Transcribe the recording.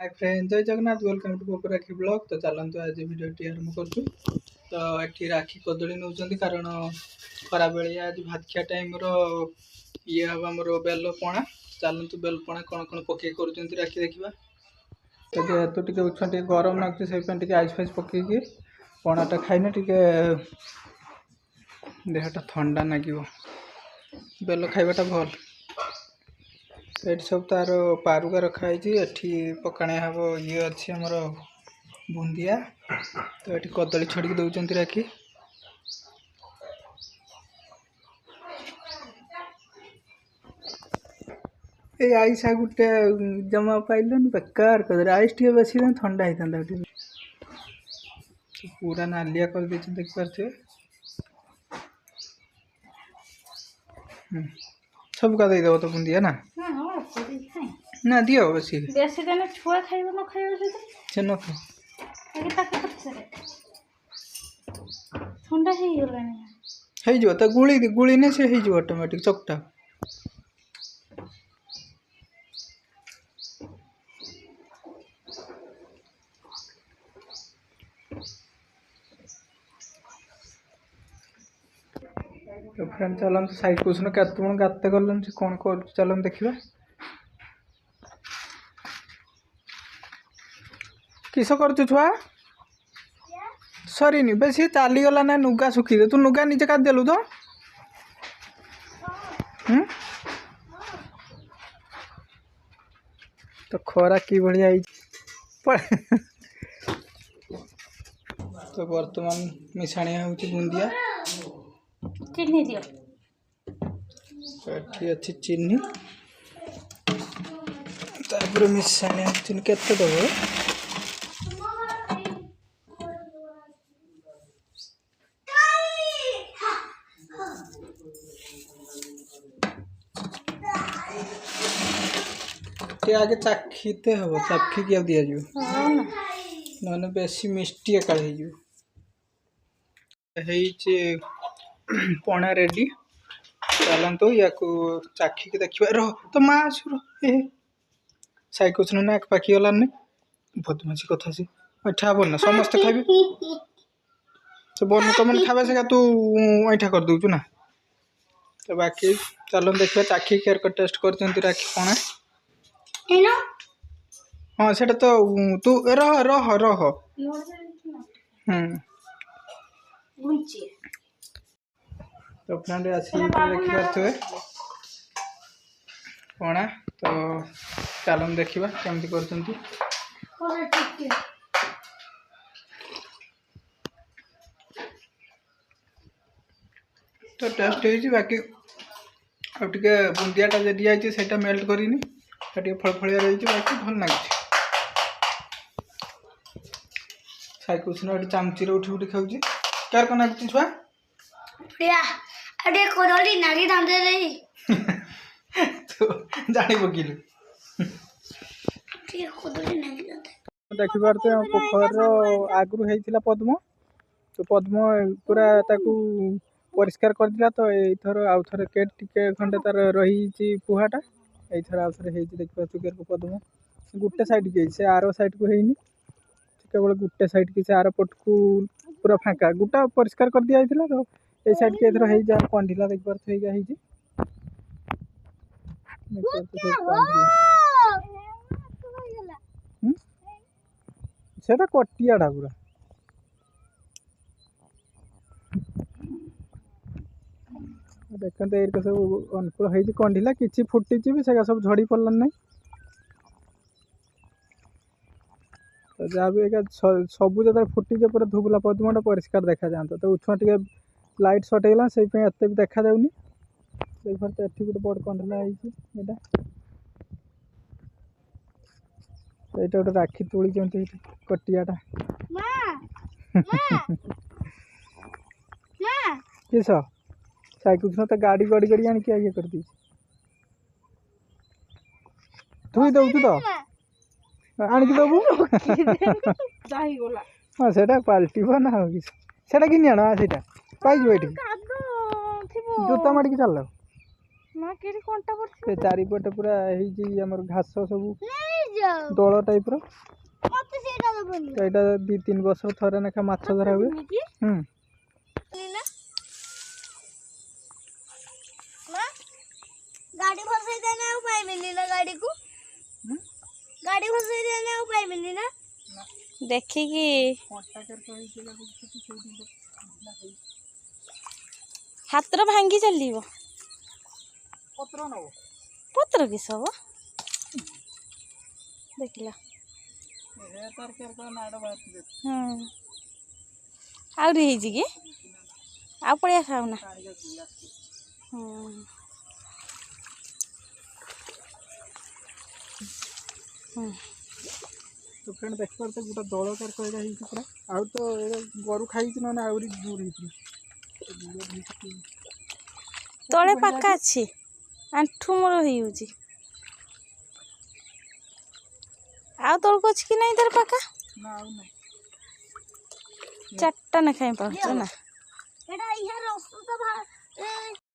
हाय friend, जय Jagannath. Welcome to पोको Rakhi blog. तो चलते आज वीडियो आरंभ करूँ। तो ये राखी कदली नौ कारण खरा बेले आज भात खिया टाइम ये हम आम बेल पणा। चलतु बेल पणा कौन कौन पकई कर राखी देखा। तो जेहेतु टे उछा टे गरम लगुच से आइस फाइस पकईकि पणाटा खाइने टे देहटा ठंडा लगे। बेल खाइबाटा भल। ये सब तार पारुगा रखाई एठी पकाणे हम ये अच्छी आमर बुंदिया। तो ये कदली छड़की दौरान राखी ये आइस गोटे जमा पाइलन बेकार कर आइस टे बेस ठंडा होता पूरा नालिया कर देख पारे। सब का देदेव तो बुंदिया ना ना दियो बेसी बेसी देने छुआ खाइबो न खाइबो से न खा आगे ताके पछरे ठंडा हे गलानी जो तो गुड़ी ने से हो ऑटोमेटिक चकटा। तो फ्रेंड चलन साइड क्वेश्चन केत गाते गलन से कौन कर चलन देखा किस कर छुआ सरीनी बेस चलीगला ना नुगा सुखी दे तू नुगा निजे काट देलु तो तो खरा कि भाया तो बर्तमान मिशाणिया हूँ बुंदिया चिन्नी दियो ये अच्छी चीनी तापर मिशाणिया चीनी केते दबो आगे चाखीते हम चाखिक दि ना बेसी मिष्टी एका पणा रेडी। चलतु या चाखिक देखिए रह तो माँ आसु साइकोच ना एक पाखी गलानी बदमाशी कथा सी ऐठा बोल ना समस्ते खाइबे तो बन तुम खावा से तू ऐठा कर दौचु ना। तो बाकी चलन देखिए चाखिक टेस्ट कर राखी पणा। हाँ से तो तू रह रह रह तो फ्रेंड आसी देखिए पणा। तो चलन देखा केमती कर तो टेस्ट हो बाकी अब टे बुंदियाटा दिखाई से मेल्ट करनी फलफलिया रही बाकी भल लगे। साइकुछ ना चामची उठी उठी खाऊ क्या कौन लगुच छुआ तो जानी पकिलु देखी पारे पोखर आगु होता पद्म। तो पद्म पूरा ताकू परिष्कार कर दिला। तो एथर आउ थे टे खंडे तार रही पुहाटा यथर आउ थे देखिए पद्म गोटे साइड की से आर साइड को है केवल गोटे साइड की से आर पट को पूरा फाँका गोटा परिष्कार कर दिया तो ये साइड के एथर हो कंढिला देख पारे से कटियाटा पूरा देखते ये सब अनुकूल हो कंढिला कि फुटी भी से सब झड़ी पड़लान ना। तो जहाँ भी सब जो फुटी पूरा धुबला पद्मटा परिष्कार देखा जाता। तो उछुआ टे लाइट सर्ट होगा से एत भी देखा जाऊनी देख पारे ये गोटे बड़ कंढिला यहाँ गोटे राखी तुली कटियाटा किस साइकुछ तो गाड़ी गड़ी गड़ी आनी ये कर दी थुई दौ तो आणिक दबू हाँ से पलटब ना से कि आण से पाई जोता माड़ी चल चारिपटे पूरा घास सब ଦଳ ଟାଇପ୍ର ତ ଏଇଟା 2-3 ବର୍ଷ ଥରେ ଲେଖା ମାଛ ଧରା ହୁଏ। गाड़ी फसाई देने को पाई मिली ना गाड़ी को गाड़ी फसाई देने को पाई मिली ना ଦେଖିକି ହାତର ଭାଙ୍ଗି ଚାଲିବ ପତ୍ର କିସ ହବ ଦେଖିଲା ଆହୁରି ହେଇଛି କି ଆଉ ପଳେଇ ଖାଉନା तो फ्रेंड देख पारे गोटे दल तरह यहाँ पूरा आउ तो गोरु खाई ना आहरी दूर तले पाका अच्छी आंठू मोर हो आउ तलक अच्छी कि नहीं तार पाका चारटा ना खाई पाच ना